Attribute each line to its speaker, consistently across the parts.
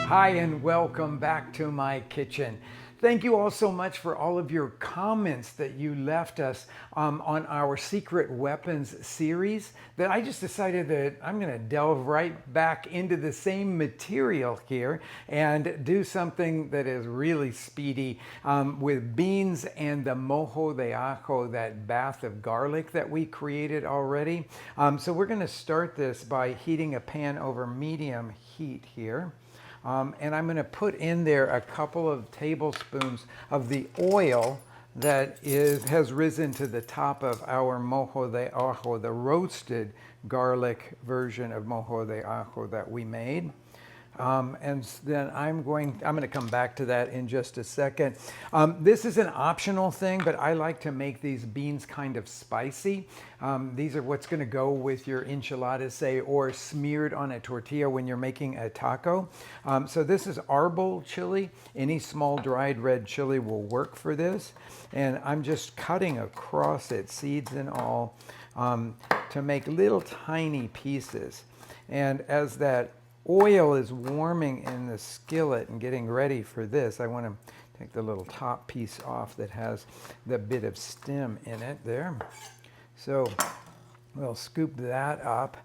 Speaker 1: Hi, and welcome back to my kitchen. Thank you all so much for all of your comments that you left us on our Secret Weapons series, that I just decided that I'm going to delve right back into the same material here and do something that is really speedy with beans and the mojo de ajo, that bath of garlic that we created already. So we're going to start this by heating a pan over medium heat here. And I'm going to put in there a couple of tablespoons of the oil that has risen to the top of our mojo de ajo, the roasted garlic version of mojo de ajo that we made. And then I'm going to come back to that in just a second. This is an optional thing, but I like to make these beans kind of spicy. These are what's going to go with your enchiladas, say, or smeared on a tortilla when you're making a taco. So this is arbol chili. Any small dried red chili will work for this. And I'm just cutting across it, seeds and all, to make little tiny pieces. And as that oil is warming in the skillet and getting ready for this, I want to take the little top piece off that has the bit of stem in it there. So we'll scoop that up,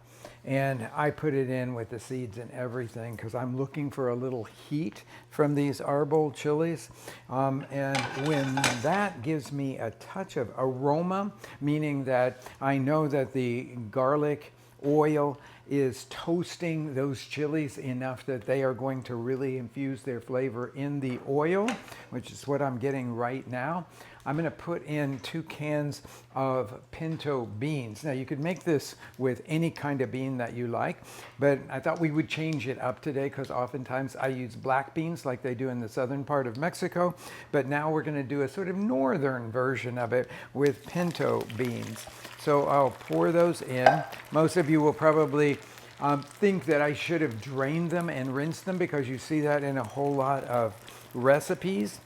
Speaker 1: and I put it in with the seeds and everything because I'm looking for a little heat from these arbol chilies. And when that gives me a touch of aroma, meaning that I know that the garlic oil is toasting those chilies enough that they are going to really infuse their flavor in the oil, which is what I'm getting right now. I'm going to put in 2 cans of pinto beans. Now, you could make this with any kind of bean that you like, but I thought we would change it up today because oftentimes I use black beans like they do in the southern part of Mexico, but now we're going to do a sort of northern version of it with pinto beans. So I'll pour those in. Most of you will probably think that I should have drained them and rinsed them because you see that in a whole lot of recipes.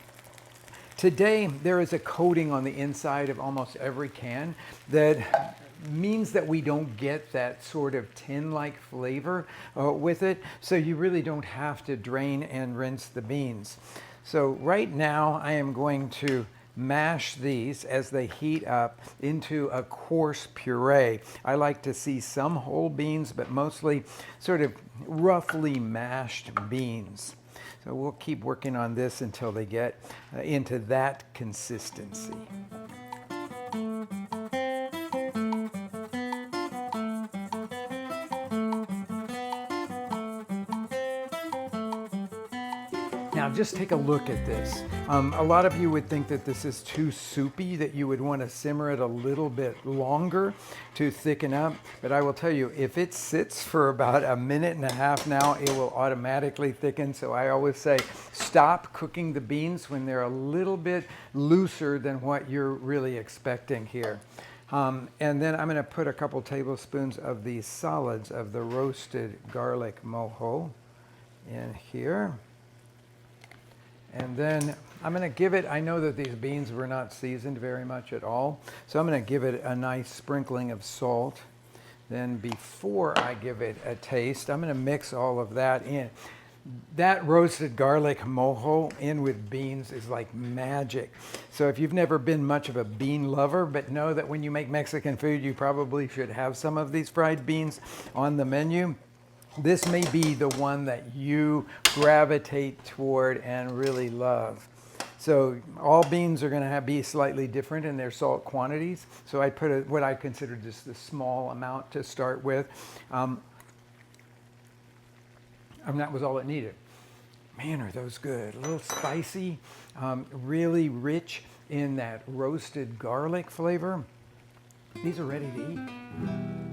Speaker 1: Today, there is a coating on the inside of almost every can that means that we don't get that sort of tin-like flavor with it, so you really don't have to drain and rinse the beans. So right now, I am going to mash these as they heat up into a coarse puree. I like to see some whole beans, but mostly sort of roughly mashed beans. So we'll keep working on this until they get into that consistency. Now just take a look at this. A lot of you would think that this is too soupy, that you would want to simmer it a little bit longer to thicken up. But I will tell you, if it sits for about 1.5 minutes now, it will automatically thicken. So I always say, stop cooking the beans when they're a little bit looser than what you're really expecting here. And then I'm going to put a couple tablespoons of these solids of the roasted garlic mojo in here. And then I'm going to give it, I know that these beans were not seasoned very much at all, so I'm going to give it a nice sprinkling of salt. Then before I give it a taste, I'm going to mix all of that in. That roasted garlic mojo in with beans is like magic. So if you've never been much of a bean lover, but know that when you make Mexican food, you probably should have some of these fried beans on the menu. This may be the one that you gravitate toward and really love. So all beans are going to be slightly different in their salt quantities. So I put what I consider just the small amount to start with. And that was all it needed. Man, are those good. A little spicy, really rich in that roasted garlic flavor. These are ready to eat.